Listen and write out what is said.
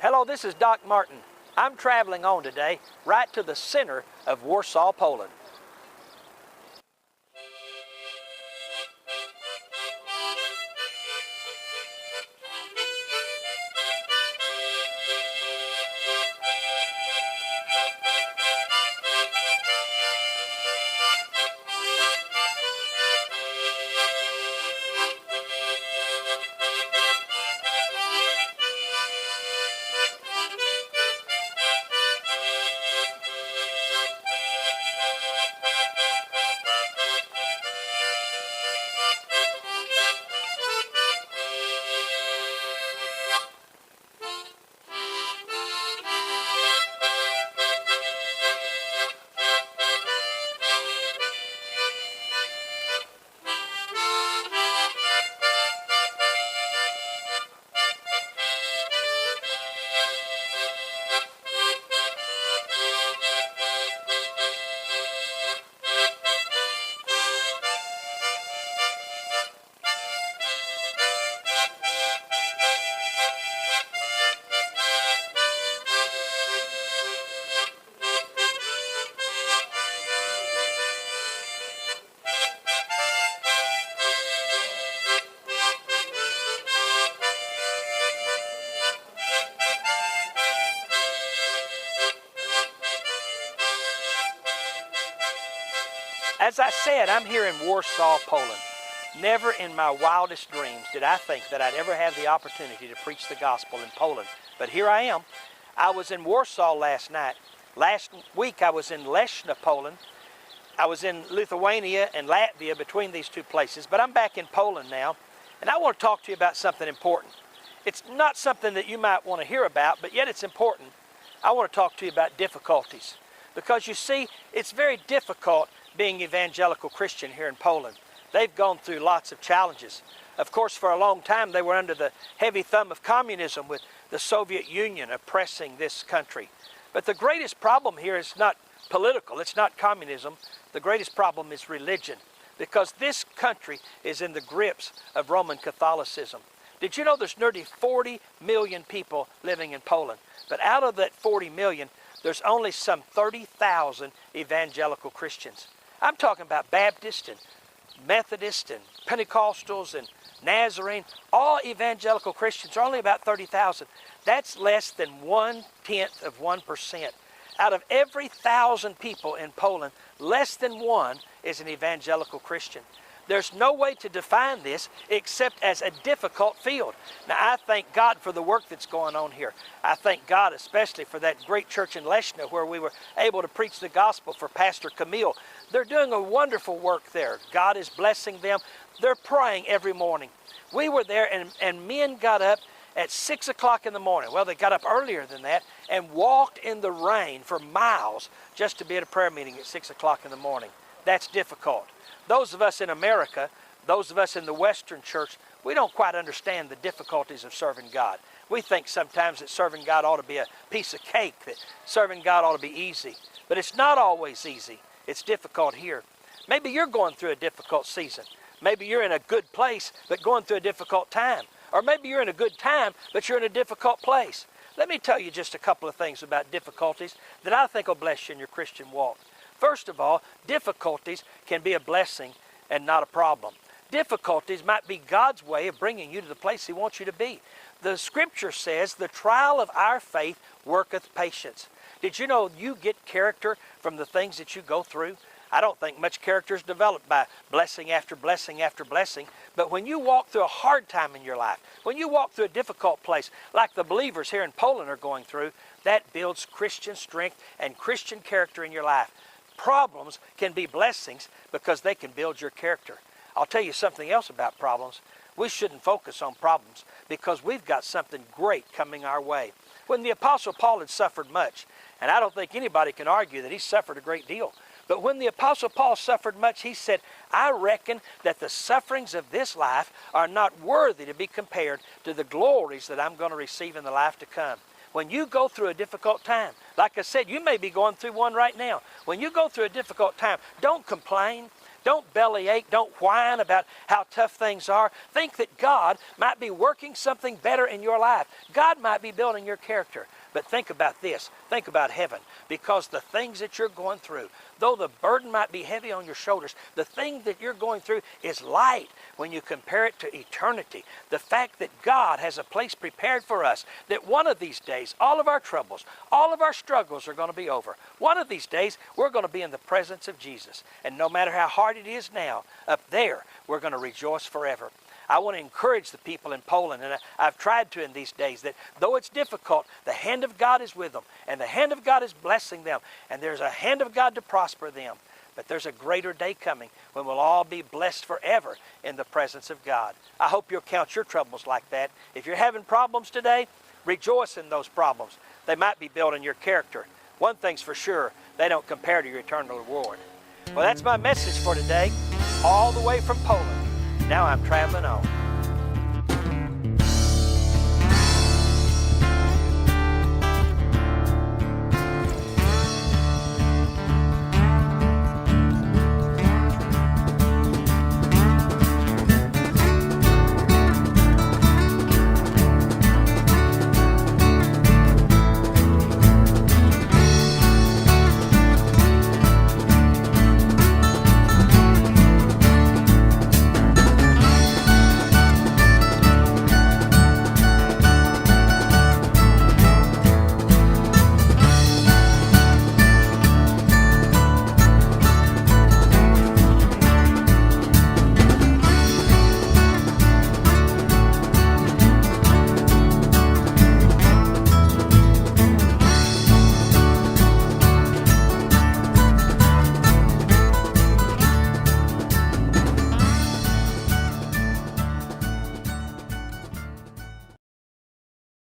Hello, this is Doc Martin. I'm traveling on today right to the center of Warsaw, Poland. As I said, I'm here in Warsaw, Poland. Never in my wildest dreams did I think that I'd ever have the opportunity to preach the gospel in Poland. But here I am. I was in Warsaw last night. Last week I was in Leszno, Poland. I was in Lithuania and Latvia, between these two places. But I'm back in Poland now, and I want to talk to you about something important. It's not something that you might want to hear about, but yet it's important. I want to talk to you about difficulties. Because you see, it's very difficult being evangelical Christian here in Poland. They've gone through lots of challenges. Of course, for a long time they were under the heavy thumb of communism, with the Soviet Union oppressing this country. But the greatest problem here is not political, it's not communism. The greatest problem is religion, because this country is in the grips of Roman Catholicism. Did you know there's nearly 40 million people living in Poland? But out of that 40 million, there's only some 30,000 evangelical Christians. I'm talking about Baptist and Methodist and Pentecostals and Nazarene. All evangelical Christians are only about 30,000. That's less than 0.1%. Out of every 1,000 people in Poland, less than one is an evangelical Christian. There's no way to define this except as a difficult field. Now, I thank God for the work that's going on here. I thank God especially for that great church in Leszno where we were able to preach the gospel for Pastor Camille. They're doing a wonderful work there. God is blessing them. They're praying every morning. We were there and men got up at 6 o'clock in the morning. Well, they got up earlier than that and walked in the rain for miles just to be at a prayer meeting at 6 o'clock in the morning. That's difficult. Those of us in America, those of us in the Western church, we don't quite understand the difficulties of serving God. We think sometimes that serving God ought to be a piece of cake, that serving God ought to be easy. But it's not always easy. It's difficult here. Maybe you're going through a difficult season. Maybe you're in a good place, but going through a difficult time. Or maybe you're in a good time, but you're in a difficult place. Let me tell you just a couple of things about difficulties that I think will bless you in your Christian walk. First of all, difficulties can be a blessing and not a problem. Difficulties might be God's way of bringing you to the place He wants you to be. The Scripture says, the trial of our faith worketh patience. Did you know you get character from the things that you go through? I don't think much character is developed by blessing after blessing after blessing. But when you walk through a hard time in your life, when you walk through a difficult place, like the believers here in Poland are going through, that builds Christian strength and Christian character in your life. Problems can be blessings because they can build your character. I'll tell you something else about problems. We shouldn't focus on problems because we've got something great coming our way. When the Apostle Paul had suffered much, and I don't think anybody can argue that he suffered a great deal, but when the Apostle Paul suffered much, he said, I reckon that the sufferings of this life are not worthy to be compared to the glories that I'm going to receive in the life to come. When you go through a difficult time, like I said, you may be going through one right now. When you go through a difficult time, don't complain. Don't bellyache. Don't whine about how tough things are. Think that God might be working something better in your life. God might be building your character. But think about this. Think about heaven. Because the things that you're going through, though the burden might be heavy on your shoulders, the thing that you're going through is light when you compare it to eternity. The fact that God has a place prepared for us, that one of these days, all of our troubles, all of our struggles are going to be over. One of these days, we're going to be in the presence of Jesus. And no matter how hard it is now, up there, we're going to rejoice forever. I want to encourage the people in Poland, and I've tried to in these days, that though it's difficult, the hand of God is with them, and the hand of God is blessing them, and there's a hand of God to prosper them. But there's a greater day coming when we'll all be blessed forever in the presence of God. I hope you'll count your troubles like that. If you're having problems today, rejoice in those problems. They might be building your character. One thing's for sure, they don't compare to your eternal reward. Well, that's my message for today, all the way from Poland. Now I'm traveling on.